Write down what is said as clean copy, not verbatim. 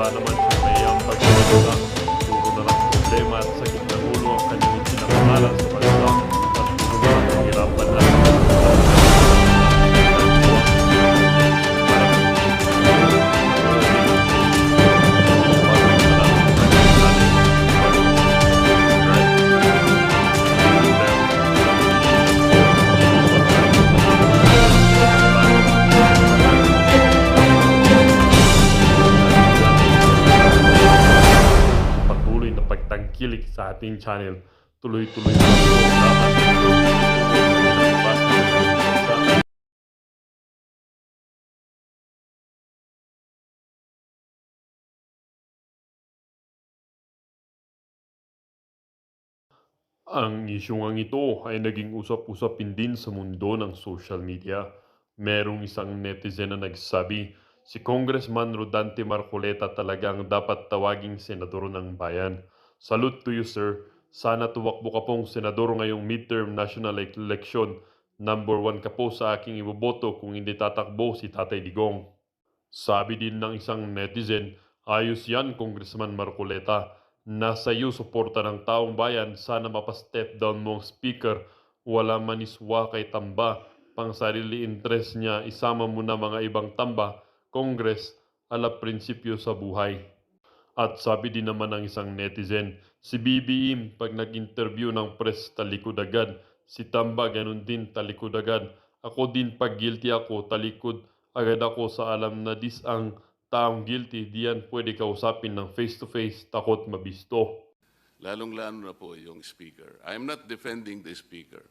wala naman siyang naiambag sa bansa. Puro na lang problema at sakit ng ulo ang kanyang ipinakasalan sa bansa at puro na lang hirapan at patuloy na pagtangkilik sa ating channel. Tuloy-tuloy na po dapat ang isyung ito ay naging usap-usapin din sa mundo ng social media. Merong isang netizen na nagsabi, si Congressman Rodante Marcoleta talagang dapat tawaging senador ng bayan. Salute to you, sir. Sana tuwakbo ka pong senador ngayong midterm national election. Number 1 ka po sa aking iboboto kung hindi tatakbo si Tatay Digong. Sabi din ng isang netizen, ayos yan Congressman Marcoleta. Nasa iyo suporta ng taong bayan, sana mapa-step down mo ang speaker. Wala maniswa kay tamba, pang sarili interest niya, isama mo na mga ibang tamba. Congress, ala prinsipyo sa buhay. At sabi din naman ng isang netizen, si BBM pag nag-interview ng press talikod agad, si Tamba ganun din talikod agad. Ako din pag guilty ako, talikod agad ako sa alam na dis ang taong guilty, diyan pwede kausapin ng face to face, takot mabisto. Lalong-lalo na po yung speaker. I'm not defending the speaker.